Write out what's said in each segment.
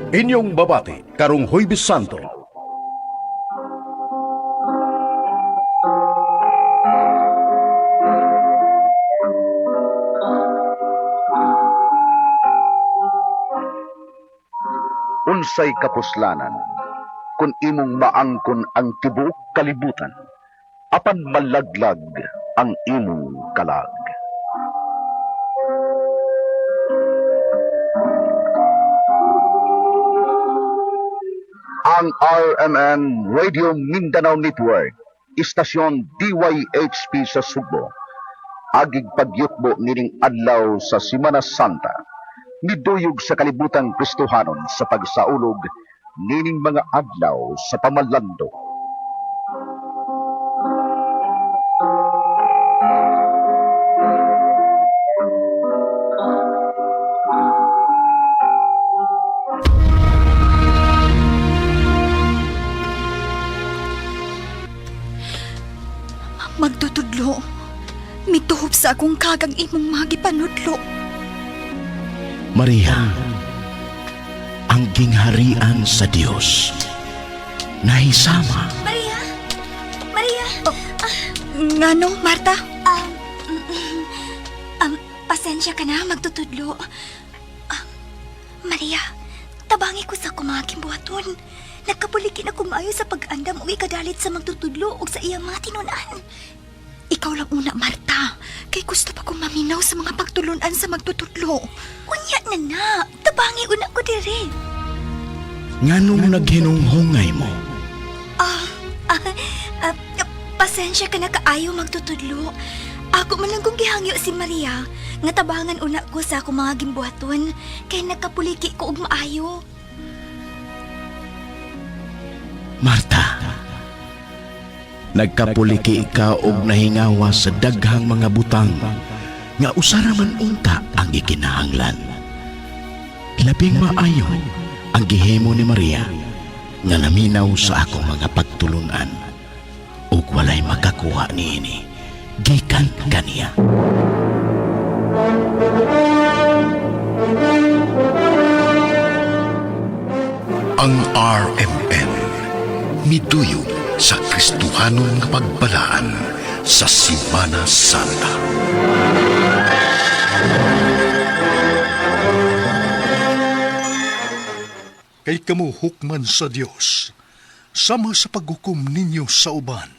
Inyong babati karong Huwebes Santo. Unsay kapuslanan kun imong maangkon ang tibuok kalibutan apan malaglag ang imong kalag. Ang RMN Radio Mindanao Network, istasyon DYHP sa Sugbo, agig pagyutbo nining adlaw sa Semana Santa, miduyog sa kalibutang Kristohanon sa pagsaulog nining mga adlaw sa pamalandok. Magtutudlo, mituhop sa akong kagang imong magipanudlo. Maria, ang gingharian sa Diyos, nahisama. Maria? Maria? Ngano, Marta? Pasensya ka na, magtutudlo. Maria, tabangi ko sa kumaging buhaton. Nagkapulikin ako maayo sa pag-andam o ikadalit sa magtutudlo o sa iyang mga tinunan. Ikaw lang una, Marta. Kay gusto pa kong maminaw sa mga pagtulunan sa magtutudlo. Unya na, tabangi una ko dire. Nganong naghinunghungay mo? Pasensya ka na kaayo magtutudlo. Ako man lang kong gihangyo si Maria, nga tabangan una ko sa akong mga gimbuhaton, kay nagkapuliki ko og maayo. Marta, nagkapuliki ka og nahingawa sa daghang mga butang nga usara man unta ang ikinahanglan. Labing maayo ang gihimo ni Maria nga naminaw sa akong mga pagtulunan ug walay makakuha niini gikan kaniya. Ang RMN miduyog sa Kristohanon nga pagbalaan sa Semana Santa. Kay kamu hukman sa Dios, sama sa paghukom ninyo sa uban.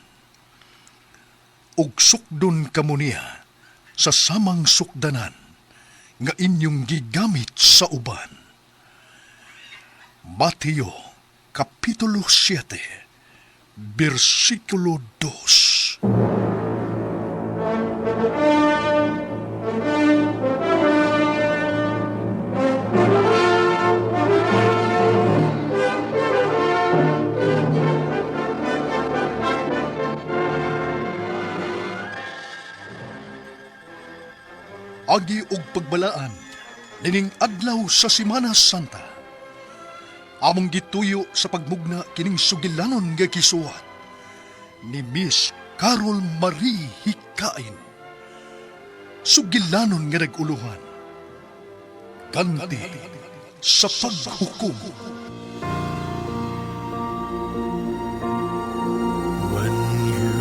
Ug sukdon kamo niya sa samang sukdanan nga inyong gigamit sa uban. Mateo Kapitulo 7, Versikulo 2. Agi og pagbalaan nining adlaw sa Semana Santa. Among gituyo sa pagmugna kining sugilanon nga gisuwat ni Miss Carol Marie Hikain. Sugilanon nga naguluhan. Ganti sa paghukom. When you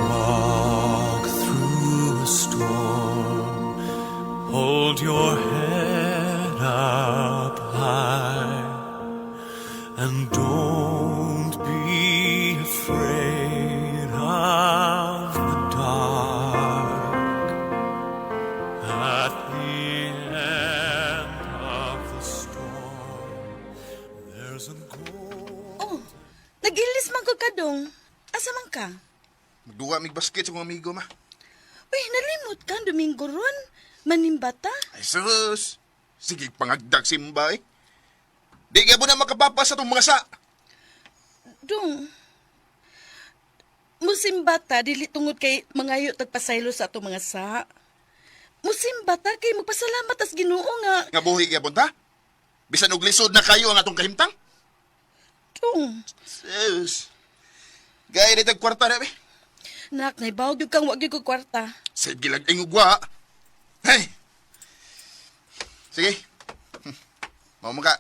walk through a storm, hold your head up high and don't be afraid of the dark. At the end of the storm, there's a goal. Oh, nag-ilis man ko ka dong. Asa man ka? Magduwa mig basket sa mga amigo, ma. Uy, nalimot ka, Domingo ron. Manimbata? Ay, sus! Sige, pangagdag simba, eh. Di ka mo na makapapa sa itong mga sa. Dong, musimbata, dili tungod kay mangayo tagpasaylo sa ato mga sa. Musimbata kay magpasalamat as Ginoo nga. Nga buhi ka punta? Bisan og lisod na kayo ang atong kahimtang? Dong, Sus! Gaya ni tagkwarta na, eh. Nak, naibaw gyud kang wag gyud ko kwarta. Sige lang ingugwa. Hey! Sige. Mau ka.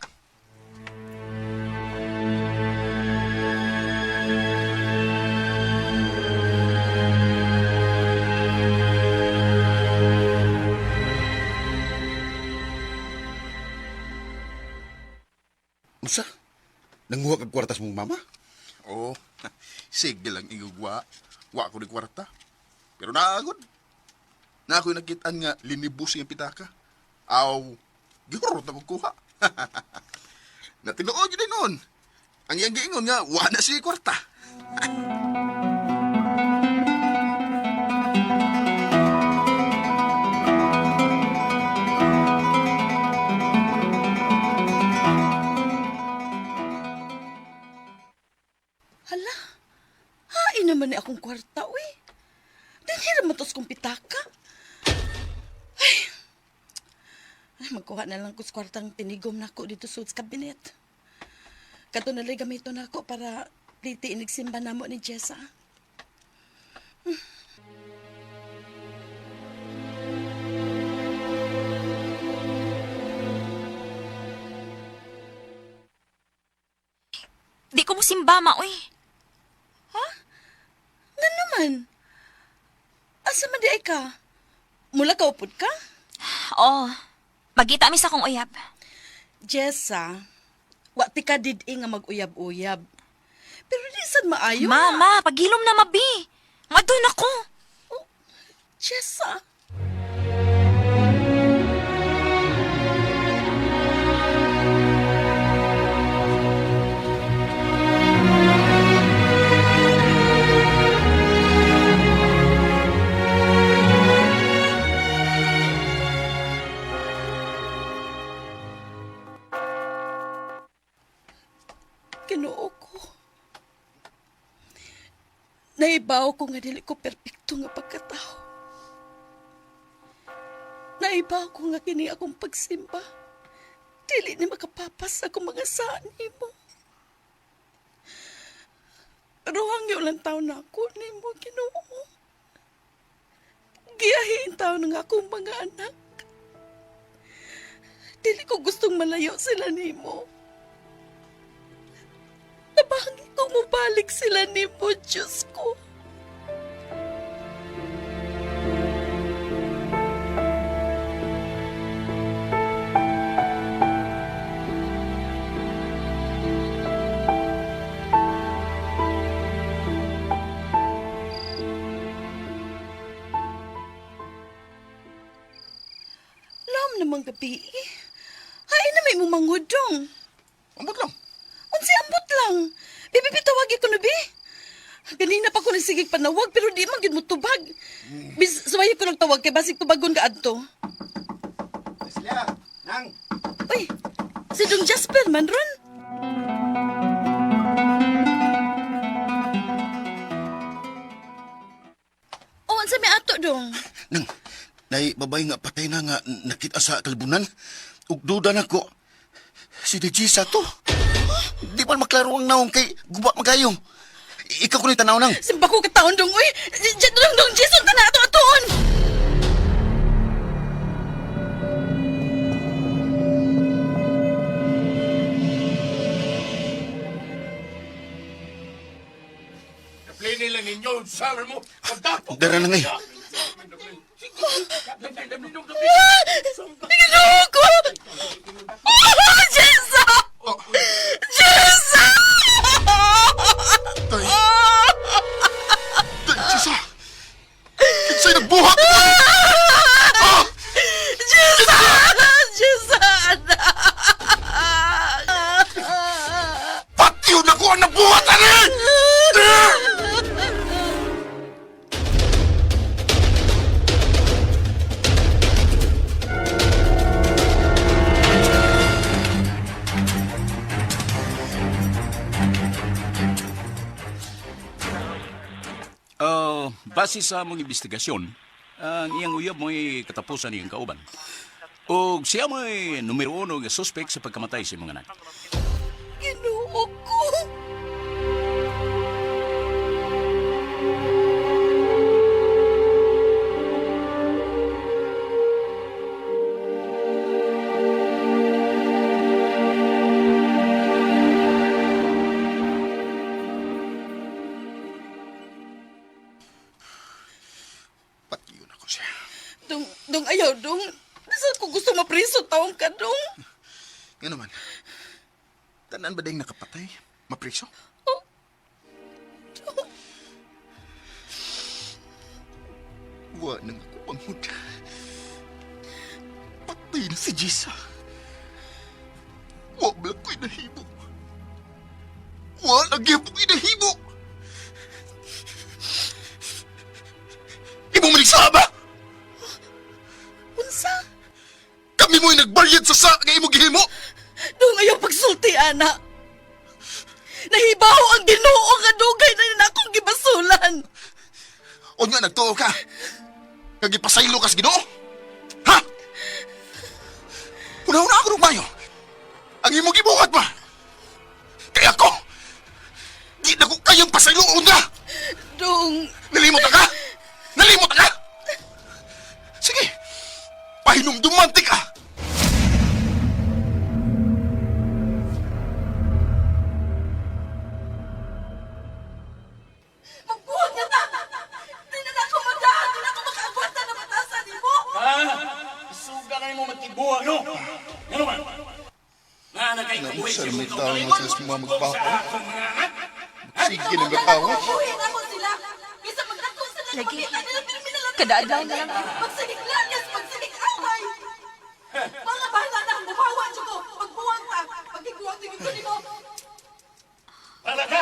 Usa? Nanguha kag kwartas mong mama? Oh, sige lang ingugwa. Wa ko ni kwarta. Pero naagod. Na ako'y nakitaan nga linibus yung pitaka. Aw, gihurot na magkuha. Natinuod yun din noon. Ang iyang giingon nga, wa na siya kwarta. Hala, hain naman ni akong kwarta, uy. Dinhira mo tos kong pitaka. Ay, magkuha na lang ko sa kwartang tinigom na ako dito sa kabinet. Kato na lang gamito na ako para diti inigsimba na mo ni Jessa. Di ko mo simbama, uy. Nga naman. Asa man di ay ka? Mula ka upod ka? Oo. Magita mi sa kong uyab. Jessa, wa ti ka did-i nga mag-uyab-uyab. Pero di sad maayo. Mama, pagilom na mabi. Madun ako. Jessa. Ginoo ko. Naibaw ko nga dili ko perpekto nga pagkatao. Naibaw ko nga kini akong pagsimba. Dili ni makapapas akong mga saan mo. Pero hangyo lang taon na ako ni mo, Ginoo. Giyahin taon nga akong mga anak. Dili ko gustong malayo sila ni mo. Nabangi ko mabalik sila ni mo, Diyos ko. Lam namang gabi. Hain na may mumanghodong. Ambot lang. Unsi ambot lang. Bibi, tawagi ko na, bi. Ganina pa ko nagsigig panawag, pero di man gid mo tubag. Bis, suwayo ko nagtawag kay basig tubagon ka adto. Sila, nang. Uy, si Dong Jasper man ron. Oh, unsa may ato, Dong? Nang, nay babay nga patay na nga nakita sa kalbunan. Ug duda na ko. Si Dejisa to. Di man maklaro ang naong kay guba magayong. Ikaw ko ni tanaw nang. Simba ko kataon, Dong. Uy, Dong, Jason ka na ato-atoon. Play nila ninyo, summer mo, pagdapo. Dara na ngay. Ginoo ko! Oh, Jessa! Jessa! Tay. Dejisa! Kinsa'y nagbuhat! Jessa! Jessa, anak! Patiw na ko ang nabuhat, ani! Base sa among investigasyon, ang iyang uyab mo'y katapusan niyang kauban. O siya mo'y numero 1 nga suspect sa pagkamatay sa mga anak. Ginoo ko! Dong, ayaw, dong. Saan ko gusto mapriso taong ka, dong? Nga naman. Tanan ba dahil nakapatay? Mapriso? Wa nang ako pangod. Patay na si Jisa. Wa balang ko'y nahibo. Wa lagi akong inahibo. Imo manisama! Unsa? Kami mo'y nagbayad sa nga imo gihimo! Dong, ayaw pagsulti, ana. Nahibaw ang Ginoo nga dugay na yun akong gibasulan. O nga, nagtuo ka. Kagipasaylo kas Ginoo? Ha? Una-una ako rumayo. Ang imo gibuhat ba? Kaya ako, di na ko kayang pasayloon na! Dong, Nalimot na ka? Nalimot na ka? Sige, pahinumdumanti ka! magbuhat ka na! Di na ako madahan! Di na ako makaagwanta na batasan mo! Suga na mo matibuha, no? Ano man? Na kay kabuhi Sir, may siya tao nga sila sa mga magpapa. Sige na gatawa. Buhin ako sila! Bisa magdako sila Lagi. makita nila pinamilalang Kadaadlaw na lang. magsinig lagas, magsinig away! Mga bahala na, bumawa siya ko! Magbuwang ta! Magiguwang tingin ko ni mo! Talaga?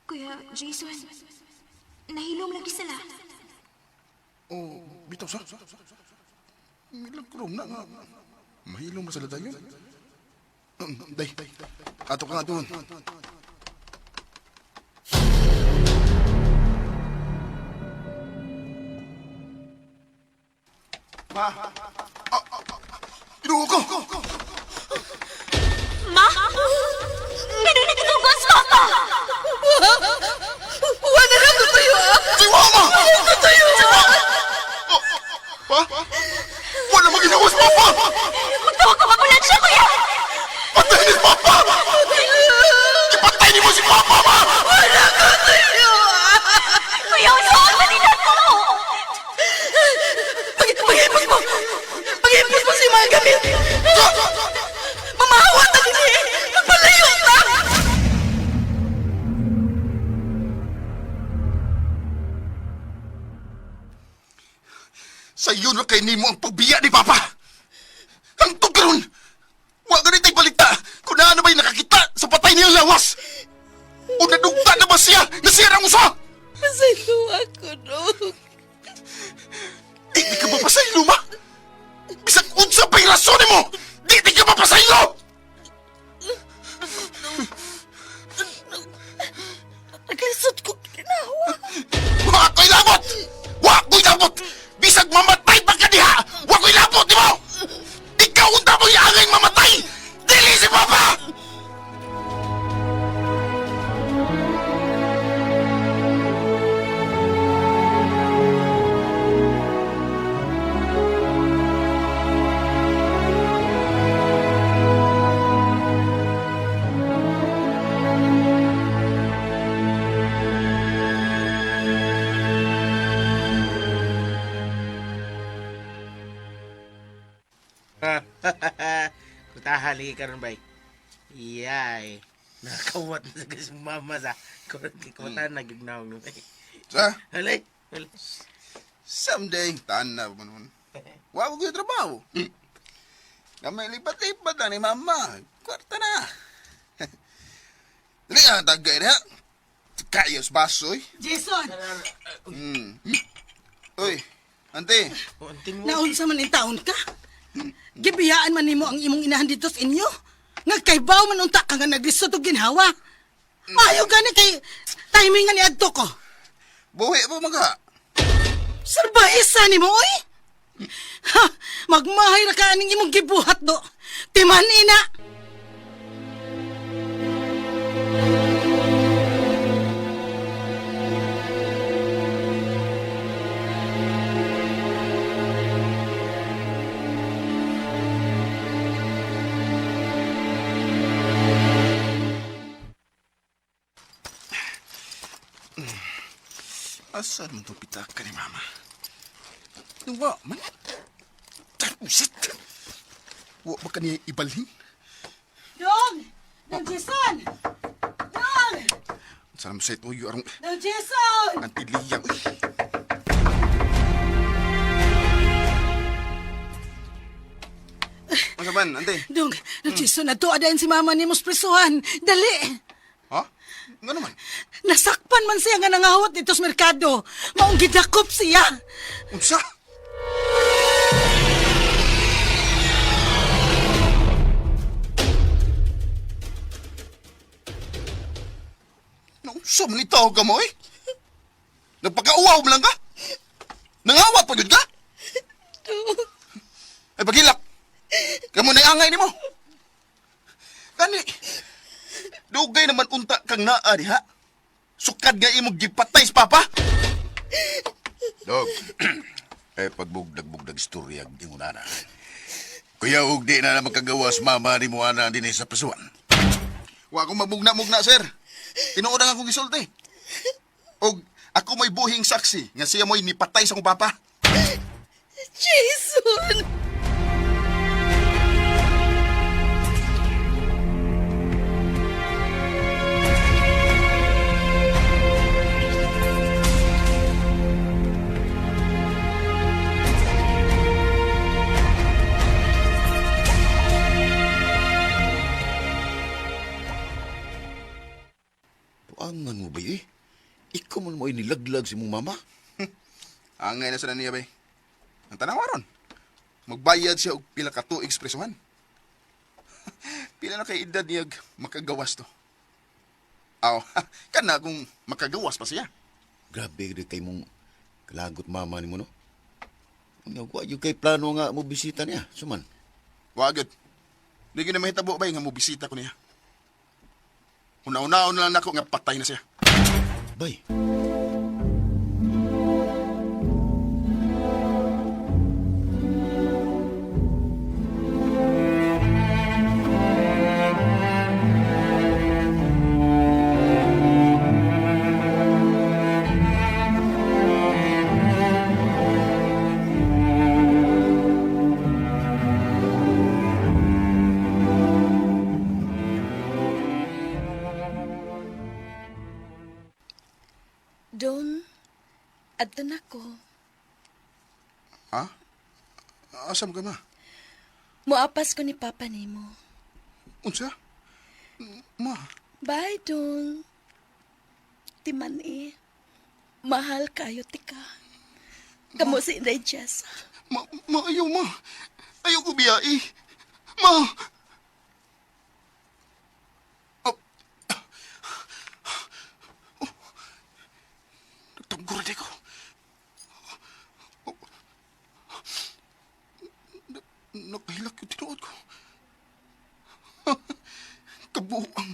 Kuya Jason, nahilom lagi sila. Oh, bitaw sa. Milang kurom na nga. Mahilong masala tayo. Day, ato ka nga doon. Ma! Inuho ko! Ma? Nanunigtugos mo ako! Wala na ko tayo, ah! Si Mama! Wala ko tayo! Pa? Wala maginawa si Papa! Magtawag ka ambulansya, kuya! Patay ni Papa! Ipatay ni mo si Papa, Ma! Wala ko tayo, ah! Kuya, usawag na din ako! Pag-ipos mo! Pag-ipos mo si mga gamit! Mamahawa na din eh! Magpalayo ka! Sa iyo na kay nimo ang pagbiya ni Papa! Ang tugaron! Wa ganit ay balita kung na ba'y nakakita sa patay niyang lawas! O nadugta na ba siya na siya ang usa? Pasaylo ako, dong. Di ka mapasaylo, Ma! Bisag unsa pa'y rason mo! Di ka mapasaylo! Naglisod ko kinawa. Wa ko'y labot! Wa ko'y labot! Bisag mamatay pa ka diha! Wa ko'y labot, di mo! Ikaw unta mo iangay mamatay! Dili si Papa! Kutahali ka rin, bay. Iyay. Nakawat na sa kasi mama sa. Kikutan na gignawag nun, bay. Sa? Halay. Halay. Someday, tanaw mo nun. Wa ko yung trabaho. Kamay lipat-lipat na ni Mama. Kwarta na. Dali ang tagay na. Kayos basoy. Jason, Uy, ante. Unting mo. naunsa man in taon ka? Gibiyaan man nimo ang imong inahan dito sa inyo? Nagkaybaw man unta ka nga naglisod og ginhawa. Ayaw gani kay timing nga ni adto ko. Buhi po mga. Sarbaisa nimo oy. Ha, magmahay ra ka aning imong gibuhat do. Timan ina. Asa naman itong pitaka ni Mama? Wa man. Tarusit. Wa ba kaniya ibalhin? Dong! Dong Jason! Dong! Salam sa ito, yung arong Dong Jason! antiliyang. Masa man, ante? Dong Jason, ato adain si mama ni Mospresuhan. Dali! Ha? Nga naman. Nasakpan man siya nga nangawat dito sa merkado. Maong gidakop siya. Unsa? Naunsa man itaw ka mo eh? Nagpakauaw mo lang ka? Nangawat pa yun ka? Ay pagilak! Kamu na angay ni mo! Kani, dugay naman unta kang naa diha. Sukad nga imong gipatay sa papa. Dog, pagbugdag-bugdag istorya ang ingon ana. Kuya, ug di na makagawas mama ni mo ana din sa prisuan. Wa akong mabugna-mugna, sir. Tinuod ang akong gisulti. Og ako may buhing saksi nga siya mo'y nipatay sa akong papa. Jason! Puangan mo ba eh? Ikaw man mo inilaglag si mong mama? Angay na sa niya, bay. Ang tanawa ron. Magbayad siya og pila ka tuig sa presuhan. Pila na kay edad niya makagawas to. Aw, kana kung makagawas pa siya. Grabe rin kay mong kalagot mama ni mo, no? Wa yung kay plano nga mo bisita niya, suman. Wagad. Di ko na mahitabo, bay, nga mo bisita ko niya. Una-una na lang ako nga patay na siya. Bay, Don, adto na ko. Ha? Asam ka, ma? Muapas ko ni Papa nimo. Unsa? Ma, Bye, Don. Timan mahal kayo, tika. Kamu si Inday Jessa. ayaw, ma. Ayaw ko biyai. Ma! Nagtanggura di ko. Nakahilak yung tinuod ko. Kabuang.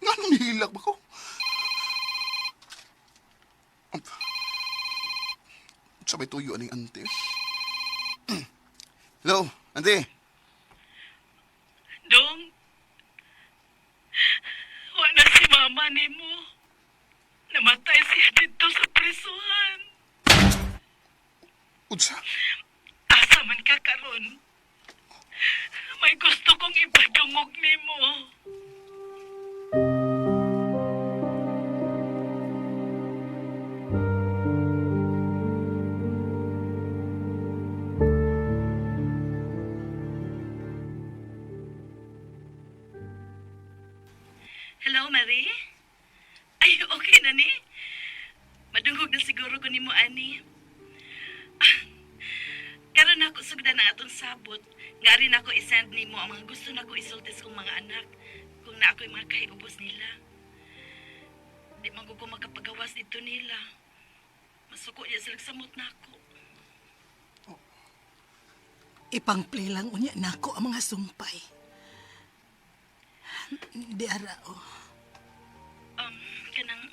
Nga nung nihilak ba ko? Sabay tuyo aning ante. Hello, ante. Dong, wala si mama ni mo. Namatay siya dito sa prisuhan. Unsa? Asa man ka karon? May gusto kong ipadungog ni mo. Hello, Marie? Ay, okay na ni? Madungog na siguro ko ni mo, Ani. Karon ako sugda na atong sabot. Nga rin ako isend ni mo ang mga gusto na ko isultis kong mga anak kung na ako'y mga kahiubos nila. Di man ko makapagawas dito nila. Masuko niya sila samot na ako. Ipang-play lang unya nako ang mga sumpay. Di arao. Kanang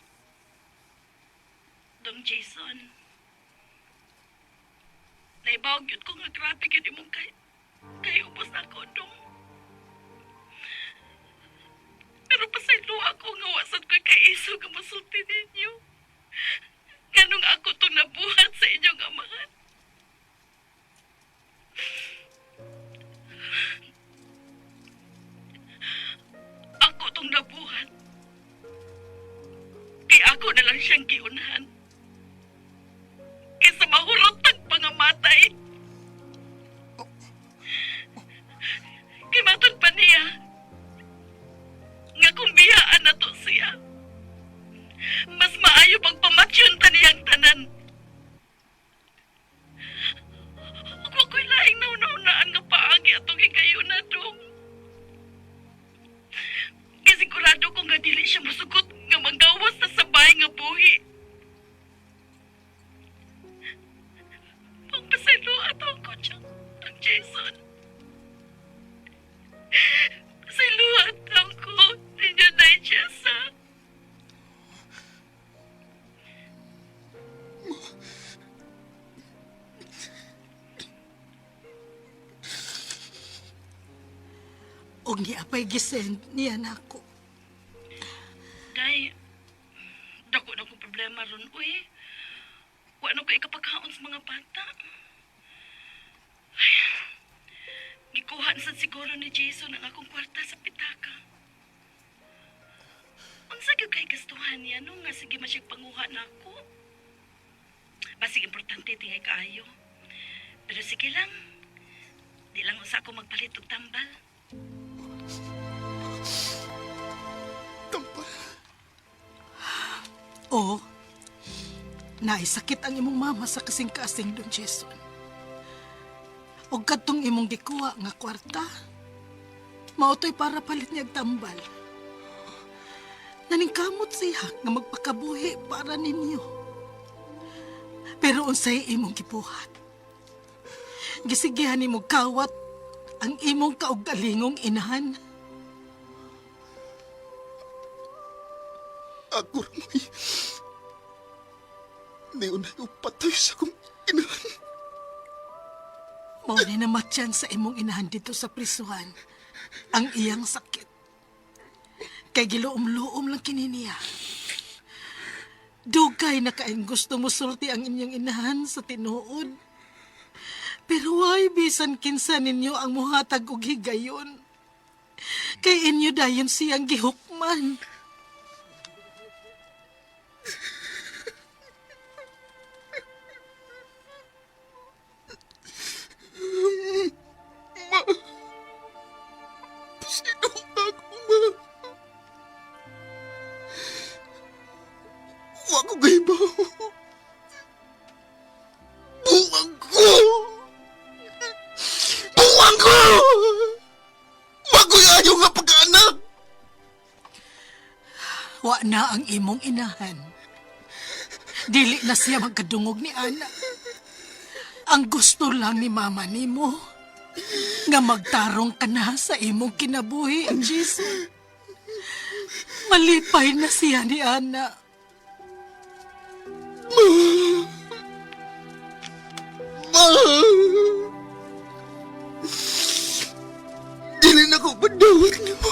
Dong Jason. Naibawag yun ko nga grabe ka mong kay ubos na ako, Dong. Pero pasaylo ako nga wasad ko kay iso nga masulti ninyo. ako na lang siyang giunahan. Kaysa mahurot ang pangamatay. Kay matod pa niya, nga kung biyaan na to siya, mas maayo pang pamatsyon ta niyang tanan. Huwag ko'y laing nauna-unaan nga paagi atong higayon na dong. Gisigurado ko nga dili siya masugot nga manggawas sa sabay nga buhi. Pagpasaylo ato ko siya, ang Jason. Pasaylo ato ko, ninyo na Jessa. Og giapay gisend niya nako. Day, dako na kong problema ron, uy. Wala ko ikapagkaon sa mga bata. Ay, gikuha sa siguro ni Jason ang akong kwarta sa pitaka. Unsa gyud kay gastuhan niya no nga sige masyag panguha na ako. Basig importante tingay kaayo. Pero sige lang. Di lang usa ako magpalit og tambal. Oo. Naisakit ang imong mama sa kasing-kasing Don Jason. O katong imong gikuha nga kwarta, mautoy para palit niyag tambal. Naningkamot siya nga magpakabuhi para ninyo. Pero unsay imong gibuhat. Gisigihan nimo kawat ang imong kaugalingong inahan. Ako ramay. Di unay upatay sa kong inahan. Mao ni namatyan sa imong inahan dito sa prisuhan ang iyang sakit. Kay giluom-luom lang kininiya. Dugay na kaing gusto mo sulti ang inyong inahan sa tinuod. Pero why bisan kinsa ninyo ang muhatag og higayon? Kay inyo dayon siyang gihukman. Wa ko gaybaw. Buwang ko! Buwang ko! Wa ko ayaw nga pag-anak! Wa na ang imong inahan. Dili na siya magkadungog ni Ana. Ang gusto lang ni mama nimo nga magtarong ka na sa imong kinabuhi, Jesus. Malipay na siya ni Ana. Ma! Dili na ko padawat ni mo.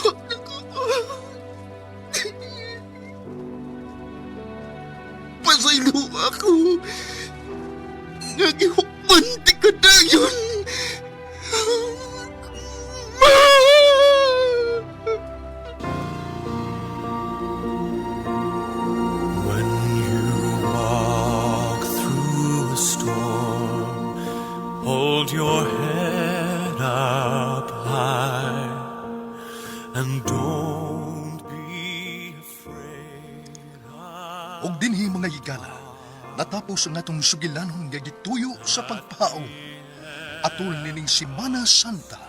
Pasaylo ako. Nagihukman ti ka dayon. Ma! When you walk through a storm, hold your head up high and don't be afraid. Og dinhi mga higala, natapos ang atong sugilanon nga gituyo sa pagpao. Atul nining Semana Santa,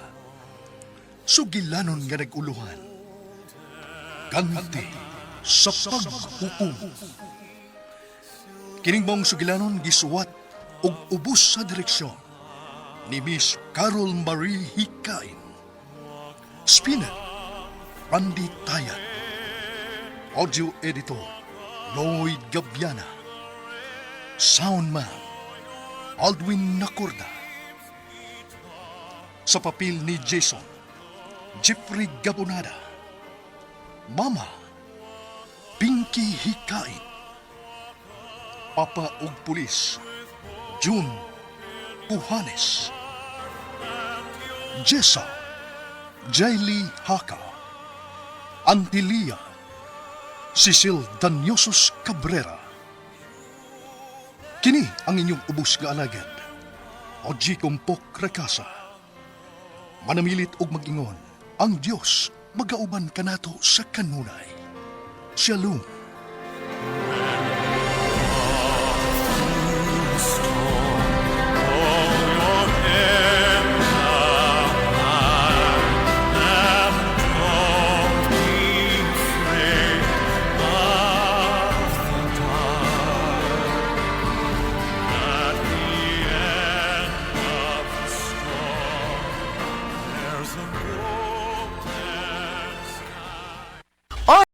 sugilanon nga naguluhan. Ganti sa paghukom. Kining mong sugilanon gisuwat og ubos sa direksyon ni Miss Carol Marie Hikain. Spinner, Randy Tayat. Audio Editor, Lloyd Gabiana. Soundman, Aldwin Nacorda. Sa papel ni Jason, Jeffrey Gabonada. Mama, Pinky Hikain. Papa ug Pulis, June Puhanes. Jessa, Jaylee Haka. Antilia, Cecil Danyosos Cabrera. Kini ang inyong ubos nga alagad, Oji Kumpok Rakasa. Manamilit og mag-ingon, ang Dios magauban kanato sa kanunay. Shalom.